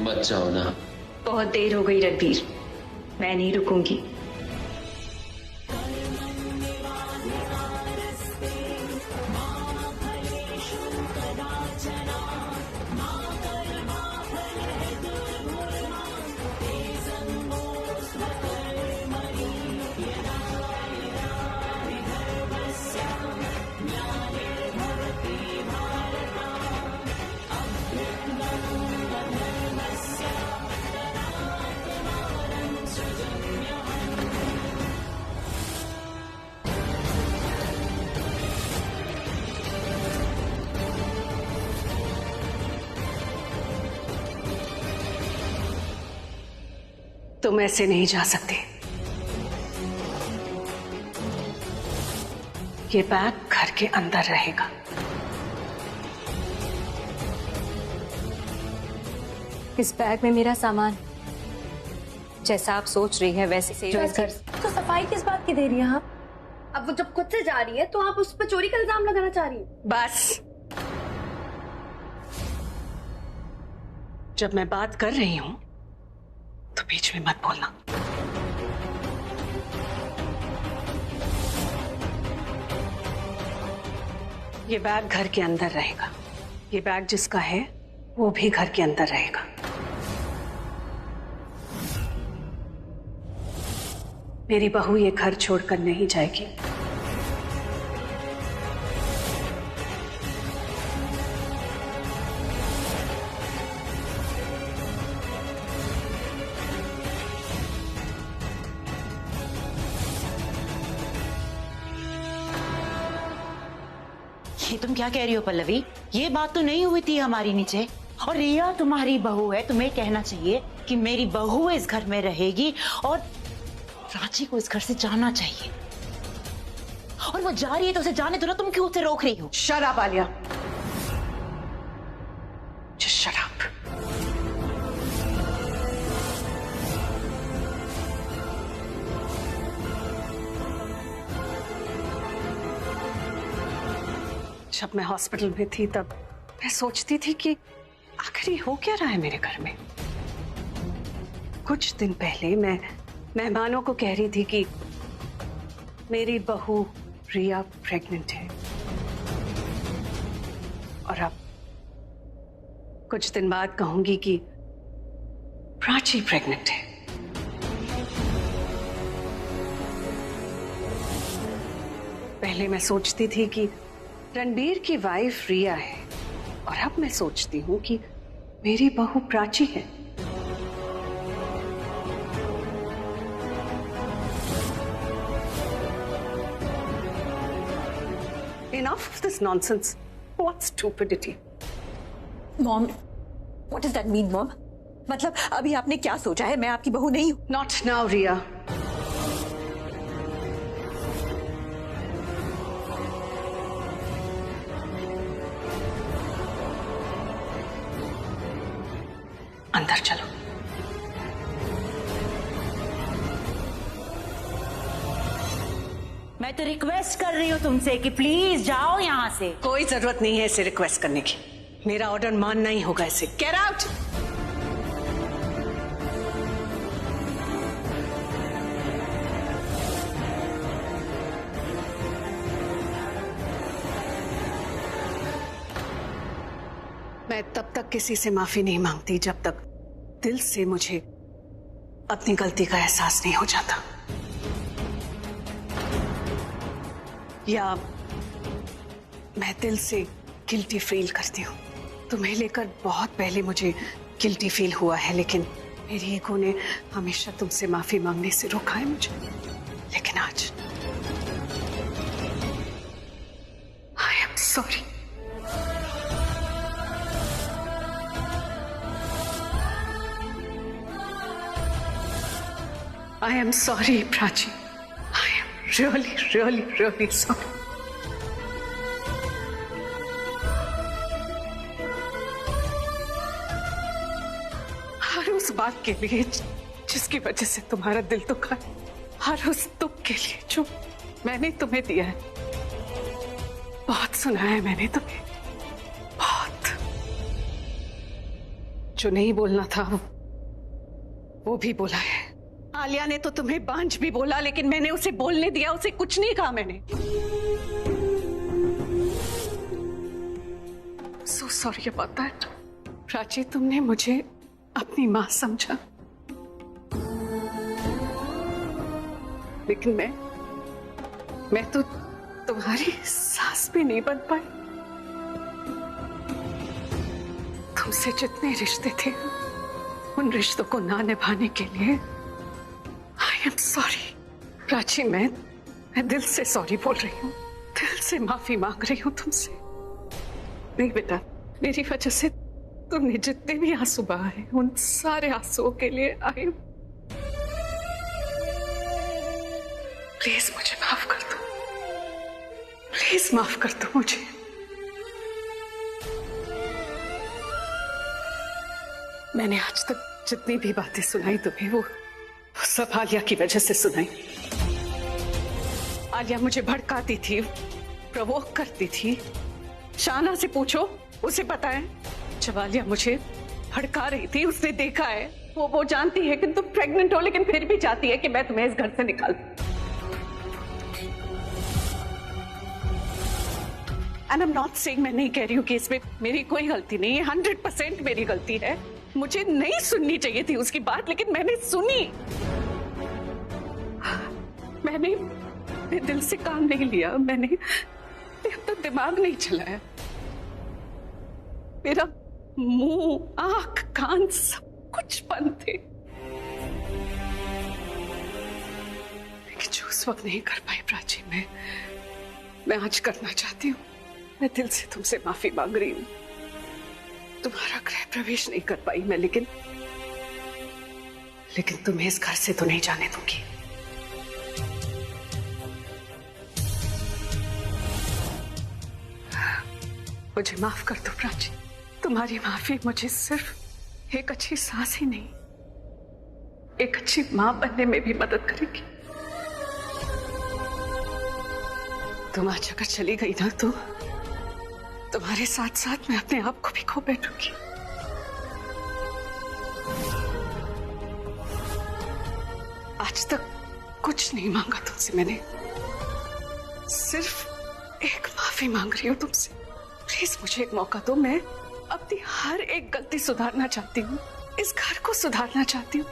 मत जाओ ना। बहुत देर हो गई रणबीर, मैं नहीं रुकूंगी। तुम ऐसे नहीं जा सकते। ये बैग घर के अंदर रहेगा। इस बैग में मेरा सामान जैसा आप सोच रही है वैसे से घर। तो सफाई किस बात की दे रही है आप? अब वो जब खुद से जा रही है तो आप उस पर चोरी का इल्जाम लगाना चाह रही है? बस, जब मैं बात कर रही हूं तो बीच में मत बोलना। ये बैग घर के अंदर रहेगा। ये बैग जिसका है वो भी घर के अंदर रहेगा। मेरी बहू ये घर छोड़कर नहीं जाएगी। ये तुम क्या कह रही हो पल्लवी? ये बात तो नहीं हुई थी हमारी नीचे। और रिया तुम्हारी बहू है, तुम्हें कहना चाहिए कि मेरी बहू इस घर में रहेगी और प्राची को इस घर से जाना चाहिए। और वो जा रही है तो उसे जाने दो ना, तुम क्यों उसे रोक रही हो? शराब आलिया, शराब। जब मैं हॉस्पिटल में थी तब मैं सोचती थी कि आखिर ये हो क्या रहा है मेरे घर में। कुछ दिन पहले मैं मेहमानों को कह रही थी कि मेरी बहू रिया प्रेग्नेंट है, और अब कुछ दिन बाद कहूंगी कि प्राची प्रेग्नेंट है। पहले मैं सोचती थी कि रणबीर की वाइफ रिया है, और अब मैं सोचती हूं कि मेरी बहू प्राची है। Enough of this nonsense. What stupidity. Mom, what does that mean, mom? मतलब अभी आपने क्या सोचा है? मैं आपकी बहू नहीं हूं। Not now, रिया। अंदर चलो। मैं तो रिक्वेस्ट कर रही हूँ तुमसे कि प्लीज जाओ यहाँ से। कोई जरूरत नहीं है इसे रिक्वेस्ट करने की। मेरा ऑर्डर मानना ही होगा इसे। Get out. मैं तब तक किसी से माफी नहीं मांगती जब तक दिल से मुझे अपनी गलती का एहसास नहीं हो जाता, या मैं दिल से गिल्टी फील करती हूँ। तुम्हें लेकर बहुत पहले मुझे गिल्टी फील हुआ है, लेकिन मेरी ईगो ने हमेशा तुमसे माफी मांगने से रोका है मुझे। लेकिन आज I am sorry. I am sorry, Prachi. I am really, really, really sorry. हर उस बात के लिए जिसकी वजह से तुम्हारा दिल दुखा है, हर उस दुख के लिए जो मैंने तुम्हें दिया है। बहुत सुना है मैंने तुम्हें, बहुत। जो नहीं बोलना था वो भी बोला है। आलिया ने तो तुम्हें बांझ भी बोला, लेकिन मैंने उसे बोलने दिया, उसे कुछ नहीं कहा मैंने। So sorry about that. Prachi, तुमने मुझे अपनी मां समझा, लेकिन मैं तो तुम्हारी सास भी नहीं बन पाई। तुमसे जितने रिश्ते थे, उन रिश्तों को ना निभाने के लिए आई एम सॉरी। प्राची, मैं दिल से सॉरी बोल रही हूँ, दिल से माफी मांग रही हूँ तुमसे। नहीं बेटा, मेरी वजह से तुमने जितने भी आंसू बहाए, उन सारे आंसुओं के लिए आई। प्लीज मुझे माफ कर दो, प्लीज माफ कर दो मुझे। मैंने आज तक जितनी भी बातें सुनाई तुम्हें, वो सब आलिया की वजह से सुनाई। आलिया मुझे भड़काती थी, प्रवोक करती थी। शाना से पूछो, उसे पता है। जब आलिया मुझे भड़का रही थी, उसने देखा है, वो जानती है कि तुम प्रेग्नेंट हो, लेकिन फिर भी चाहती है कि मैं तुम्हें इस घर से निकाल दूं। And I am not saying, मैं नहीं कह रही हूँ कि इसमें मेरी कोई गलती नहीं है, 100% मेरी गलती है। मुझे नहीं सुननी चाहिए थी उसकी बात, लेकिन मैंने सुनी। मैंने दिल से काम नहीं लिया, मैंने अपना दिमाग नहीं चलाया। मेरा मुंह, आंख, कान सब कुछ बंद थे, लेकिन जो उस वक्त नहीं कर पाई प्राची, मैं आज करना चाहती हूँ। मैं दिल से तुमसे माफी मांग रही हूँ। तुम्हारा गृह प्रवेश नहीं कर पाई मैं, लेकिन तुम्हें इस घर से तो नहीं जाने दूंगी। मुझे माफ कर दो प्राची। तुम्हारी माफी मुझे सिर्फ एक अच्छी सास ही नहीं, एक अच्छी मां बनने में भी मदद करेगी। तुम आज अगर चली गई ना, तो तुम्हारे साथ साथ मैं अपने आप को भी खो बैठूंगी। आज तक कुछ नहीं मांगा तुमसे मैंने, सिर्फ एक माफी मांग रही हूं तुमसे। प्लीज मुझे एक मौका दो। मैं अपनी हर एक गलती सुधारना चाहती हूँ, इस घर को सुधारना चाहती हूँ।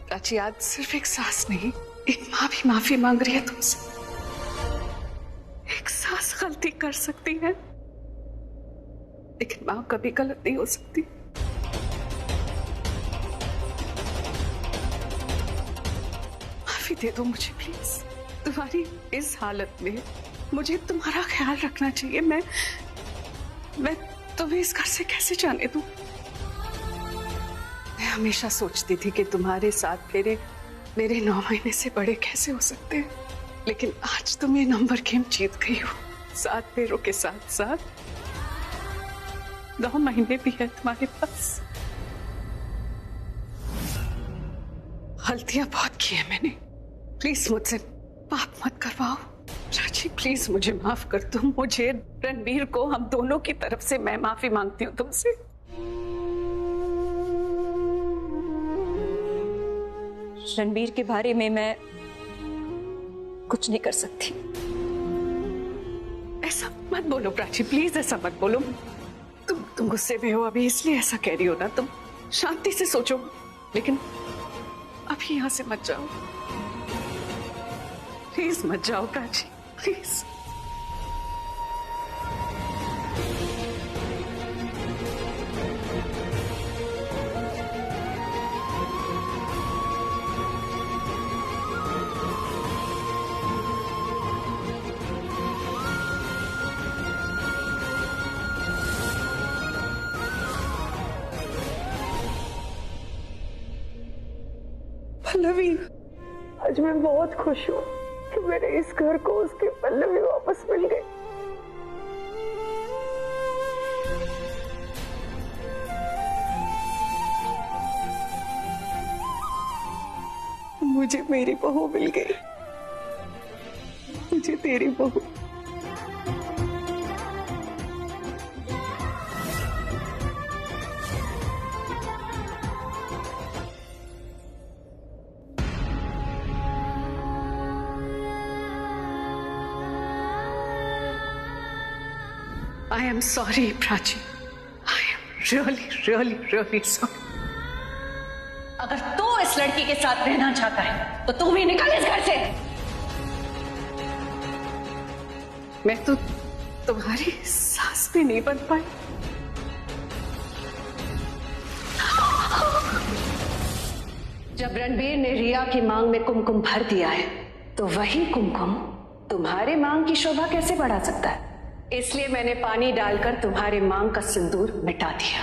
प्राची, आज सिर्फ एक सास नहीं, एक माँ भी माफी मांग रही है तुमसे। एक सास गलती कर सकती है, लेकिन माँ कभी गलत नहीं हो सकती। माफी दे दो मुझे प्लीज। तुम्हारी इस हालत में मुझे तुम्हारा ख्याल रखना चाहिए। मैं तुम्हें इस घर से कैसे जाने दूं? मैं हमेशा सोचती थी कि तुम्हारे साथ मेरे 9 महीने से बड़े कैसे हो सकते हैं, लेकिन आज तुम ये नंबर गेम जीत गई हो। 7 फेरों के साथ साथ 9 महीने भी है तुम्हारे पास। गलतियां बहुत की है मैंने, प्लीज मुझसे पाप मत करवाओ। चाची प्लीज मुझे माफ कर दो। मुझे, रणबीर को, हम दोनों की तरफ से मैं माफी मांगती हूँ तुमसे। रणबीर के बारे में मैं कुछ नहीं कर सकती। ऐसा मत बोलो प्राची, प्लीज ऐसा मत बोलो। तुम गुस्से में हो अभी, इसलिए ऐसा कह रही हो ना। तुम शांति से सोचो, लेकिन अभी यहां से मत जाओ। प्लीज मत जाओ प्राची, प्लीज। पल्लवी, आज मैं बहुत खुश हूँ कि मेरे इस घर को उसकी पल्लवी वापस मिल गई। मुझे मेरी बहू मिल गई, मुझे तेरी बहू। I am sorry, Prachi. I am really, really, really sorry. अगर तू इस लड़की के साथ रहना चाहता है तो तू भी निकल इस घर से. मैं तो तुम्हारी सास भी नहीं बन पाई. जब रणबीर ने रिया की मांग में कुमकुम भर दिया है तो वही कुमकुम तुम्हारे मांग की शोभा कैसे बढ़ा सकता है? इसलिए मैंने पानी डालकर तुम्हारे मांग का सिंदूर मिटा दिया.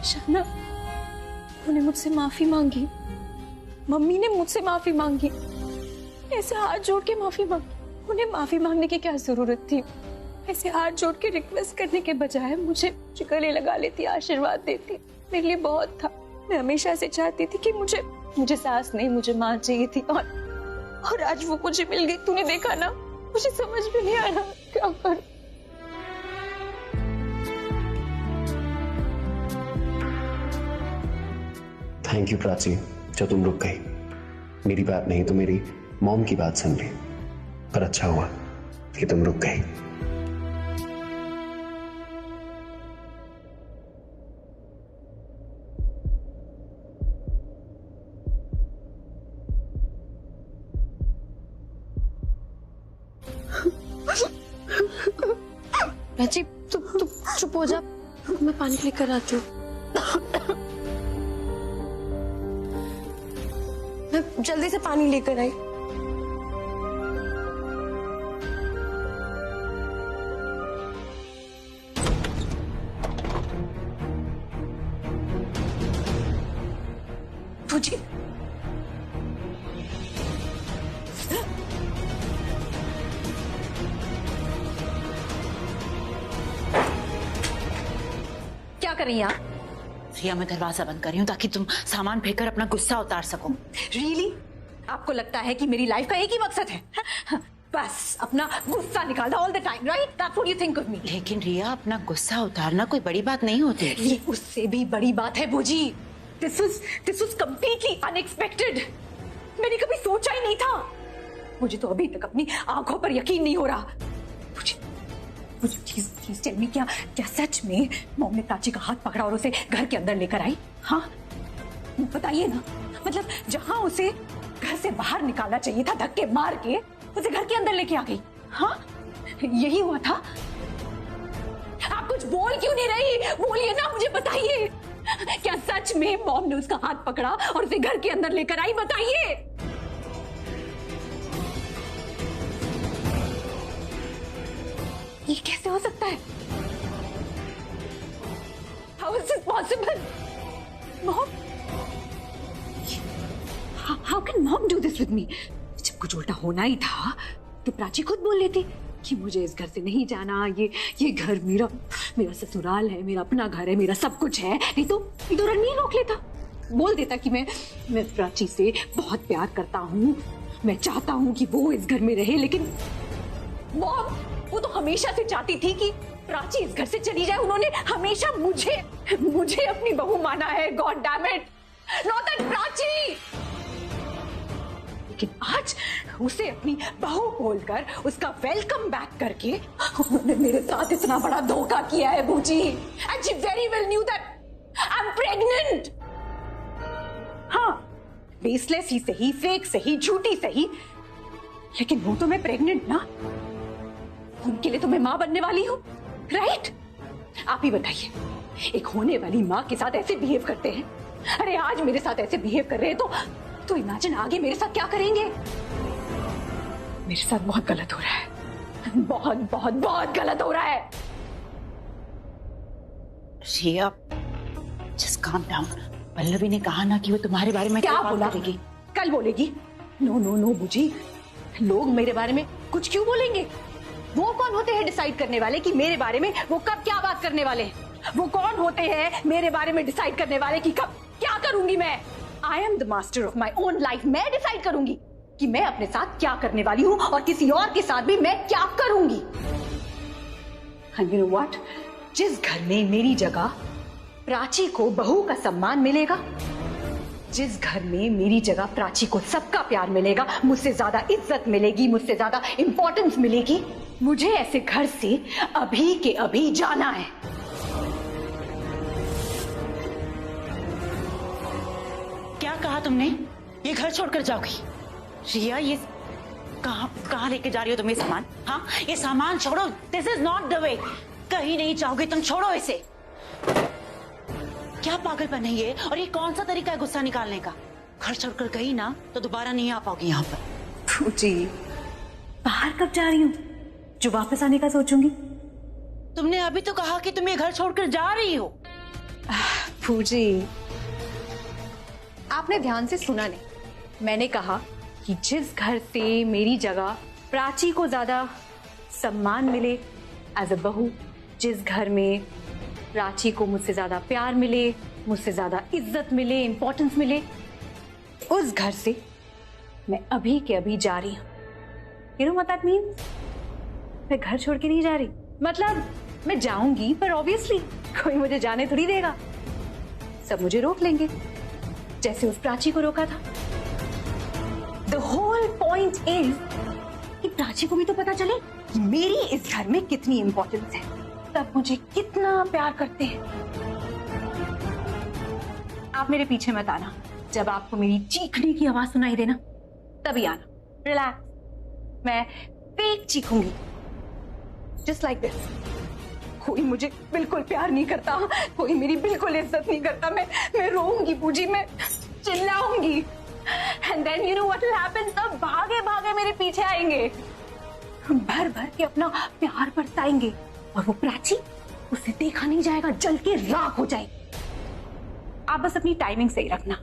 शबनम, उन्हें मुझसे माफी मांगी, मम्मी ने मुझसे माफी मांगी, ऐसे हाथ जोड़ के माफी मांगी. उन्हें माफी मांगने की क्या जरूरत थी? ऐसे हाथ जोड़ के रिक्वेस्ट करने के बजाय मुझे गले लगा लेती, आशीर्वाद देती. मेरे लिए बहुत था. मैं हमेशा से चाहती थी कि मुझे सास नहीं, मुझे माँ चाहिए थी. और आज वो मुझे मिल गई. तूने देखा ना, मुझे समझ भी नहीं आ रहा क्या करूं. थैंक यू प्राची, जो तुम रुक गई. मेरी बात नहीं तो मेरी मॉम की बात सुन ली. पर अच्छा हुआ कि तुम रुक गई. प्राची, तू चुप हो जा, मैं पानी लेकर आती हूँ. मैं जल्दी से पानी लेकर आई. तुझे क्या कर रही हैं आप? रिया, मैं दरवाजा बंद कर रही हूँ ताकि तुम सामान फेंककर अपना गुस्सा उतार सको. रियली? आपको लगता है कि मेरी लाइफ का एक ही मकसद है? बस अपना गुस्सा निकालना all the time, right? That's what you think of me. लेकिन रिया, अपना गुस्सा उतारना कोई बड़ी बात नहीं होती. ये उससे भी बड़ी बात है बूजी. This was completely unexpected. मैंने कभी सोचा ही नहीं था. मुझे तो अभी तक अपनी आंखों पर यकीन नहीं हो रहा. मुझे प्लीज टेल मी, क्या सच में मॉम ने प्राची का हाथ पकड़ा और उसे घर के अंदर लेकर आई? हाँ, बताइए ना. मतलब जहां उसे घर से बाहर निकालना चाहिए था धक्के मार के, उसे घर के अंदर लेके आ गई. हाँ, यही हुआ था. आप कुछ बोल क्यों नहीं रही? बोलिए ना, मुझे बताइए. क्या सच में मॉम ने उसका हाथ पकड़ा और उसे घर के अंदर लेकर आई? बताइए. ये कैसे हो सकता है? How is this possible? Mom? How can mom do this with me? जब कुछ उल्टा होना ही था तो प्राची खुद बोल लेती कि मुझे इस घर से नहीं जाना. ये घर मेरा ससुराल है, मेरा अपना घर है, मेरा सब कुछ है. नहीं तो रणबीर रोक लेता, बोल देता कि मैं प्राची से बहुत प्यार करता हूँ, मैं चाहता हूँ कि वो इस घर में रहे. लेकिन मॉम, वो तो हमेशा से चाहती थी कि प्राची इस घर से चली जाए. उन्होंने हमेशा मुझे अपनी बहू माना है. God damn it, not that Prachi. लेकिन आज उसे अपनी बहू बोलकर उसका वेलकम बैक करके उन्होंने मेरे साथ इतना बड़ा धोखा किया है बूजी. And she very well knew that I am pregnant. हाँ, बेसलेस ही सही, फेक सही, झूठी सही, लेकिन वो तो मैं प्रेग्नेंट ना. उनके लिए तो मैं मां बनने वाली हूं, राइट? आप ही बताइए, एक होने वाली मां के साथ ऐसे बिहेव करते हैं. अरे आज मेरे साथ ऐसे बिहेव कर रहे हैं तो इमेजिन आगे मेरे साथ क्या करेंगे. मेरे साथ बहुत गलत हो रहा है, बहुत बहुत बहुत गलत हो रहा है. रिया, जस्ट काम डाउन. पल्लवी ने कहा ना कि वो तुम्हारे बारे में क्या बोलेगी? कल बोलेगी. नो बुजी, लोग मेरे बारे में कुछ क्यों बोलेंगे? वो कौन होते हैं डिसाइड करने वाले कि मेरे बारे में वो कब क्या बात करने वाले हैं? वो कौन होते हैं मेरे बारे में डिसाइड करने वाले कि कब क्या करूंगी मैं? I am the master of my own life. मैं डिसाइड करूंगी. कि मैं अपने साथ क्या करने वाली हूं और किसी और के साथ भी मैं क्या करूंगी। And you know what? जिस घर में मेरी जगह प्राची को बहू का सम्मान मिलेगा, जिस घर में मेरी जगह प्राची को सबका प्यार मिलेगा, मुझसे ज्यादा इज्जत मिलेगी, मुझसे ज्यादा इंपॉर्टेंस मिलेगी, मुझे ऐसे घर से अभी के अभी जाना है। क्या कहा तुमने? ये घर छोड़कर जाओगी? रिया, ये कहाँ लेके जा रही हो तुम ये सामान? हाँ, ये सामान छोड़ो। This is not the way. कहीं नहीं जाओगे तुम, छोड़ो इसे। क्या पागलपन है ये? और ये कौन सा तरीका है गुस्सा निकालने का? घर छोड़कर गई ना तो दोबारा नहीं आ पाओगी यहाँ पर। जी, बाहर कब जा रही हूँ जो वापस आने का सोचूंगी? तुमने अभी तो कहा कि तुम ये घर छोड़कर जा रही हो। फूजी, आपने ध्यान से सुना नहीं। मैंने कहा कि जिस घर से मेरी जगह प्राची को ज्यादा सम्मान मिले एज अ बहू, जिस घर में प्राची को मुझसे ज्यादा प्यार मिले, मुझसे ज्यादा इज्जत मिले, इंपॉर्टेंस मिले, उस घर से मैं अभी के अभी जा रही हूँ। You know what that means? मैं घर छोड़ के नहीं जा रही, मतलब मैं जाऊंगी पर ऑब्वियसली कोई मुझे जाने थोड़ी देगा। सब मुझे रोक लेंगे, जैसे उस प्राची को रोका था। The whole point is कि प्राची को भी तो पता चले कि मेरी इस घर में कितनी इंपॉर्टेंस है, तब मुझे कितना प्यार करते हैं। आप मेरे पीछे मत आना, जब आपको मेरी चीखने की आवाज सुनाई देना तभी आना। रिलैक्स, मैं फेक चीखूंगी, जस्ट लाइक दिस। कोई मुझे बिल्कुल प्यार नहीं करता, कोई मेरी बिल्कुल इज्जत नहीं करता। मैं रोऊंगी पूजी, मैं चिल्लाऊंगी। And then you know what will happen? सब भागे भागे मेरे पीछे आएंगे, भर भर के अपना प्यार बरसाएंगे, और वो प्राची, उसे देखा नहीं जाएगा, जल के राख हो जाएगी। आप बस अपनी टाइमिंग सही रखना।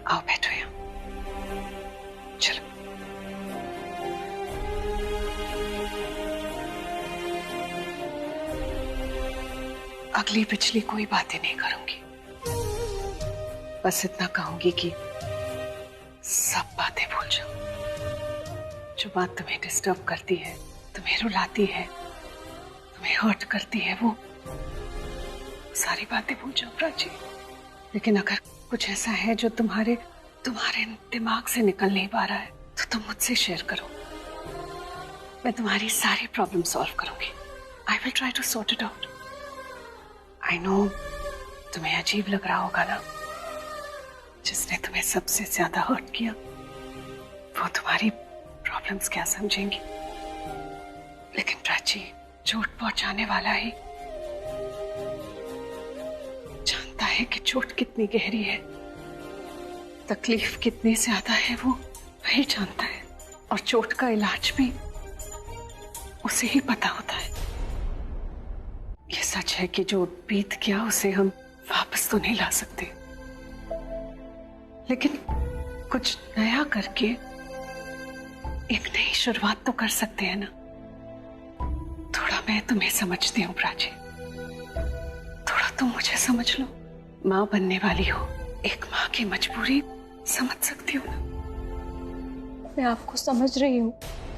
आओ बैठो यहाँ, चलो। अगली पिछली कोई बातें नहीं करूंगी, बस इतना कहूंगी कि सब बातें भूल जाओ। जो बात तुम्हें डिस्टर्ब करती है, तुम्हें रुलाती है, तुम्हें हर्ट करती है, वो सारी बातें भूल जाओ प्राची। लेकिन अगर कुछ ऐसा है जो तुम्हारे दिमाग से निकल नहीं पा रहा है, तो तुम मुझसे शेयर करो। मैं तुम्हारी सारी प्रॉब्लम सॉल्व करूंगी। I will try to sort it out. I know तुम्हें अजीब लग रहा होगा ना, जिसने तुम्हें सबसे ज्यादा हर्ट किया वो तुम्हारी प्रॉब्लम्स क्या समझेंगी। लेकिन प्राची, चोट पहुंचाने वाला ही जानता है कि चोट कितनी गहरी है, तकलीफ कितनी ज्यादा है, वो वही जानता है। और चोट का इलाज भी उसे ही पता होता है। ये सच है कि जो बीत गया उसे हम वापस तो नहीं ला सकते, लेकिन कुछ नया करके एक नई शुरुआत तो कर सकते हैं ना। थोड़ा मैं तुम्हें समझती हूँ प्राची, थोड़ा तुम मुझे समझ लो। माँ बनने वाली हो, एक माँ की मजबूरी समझ सकती हूँ ना। मैं आपको समझ रही हूँ।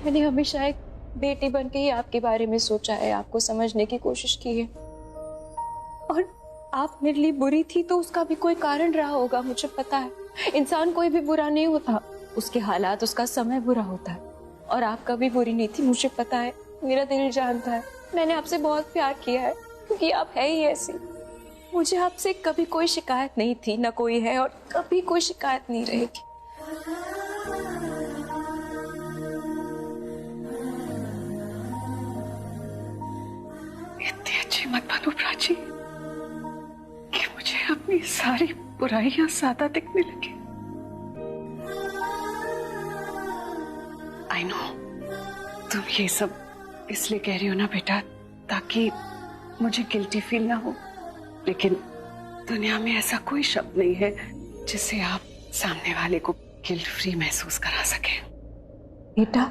मैंने हमेशा एक बेटी बन के ही आपके बारे में सोचा है, आपको समझने की कोशिश की है। और आप मेरे लिए बुरी थी तो उसका भी कोई कारण रहा होगा, मुझे पता है। इंसान कोई भी बुरा नहीं होता, उसके हालात, उसका समय बुरा होता है। और आप कभी बुरी नहीं थी, मुझे पता है, मेरा दिल जानता है। मैंने आपसे बहुत प्यार किया है क्योंकि आप है ही ऐसी। मुझे आपसे कभी कोई शिकायत नहीं थी, ना कोई है और कभी कोई शिकायत नहीं रहेगी। इतनी अच्छी मत बनो प्राची कि मुझे अपनी सारी बुराइयां सादा दिखने लगे। आई नो तुम ये सब इसलिए कह रही हो ना बेटा ताकि मुझे गिल्टी फील ना हो, लेकिन दुनिया में ऐसा कोई शब्द नहीं है जिससे आप सामने वाले को गिल्ट फ्री महसूस करा सके। बेटा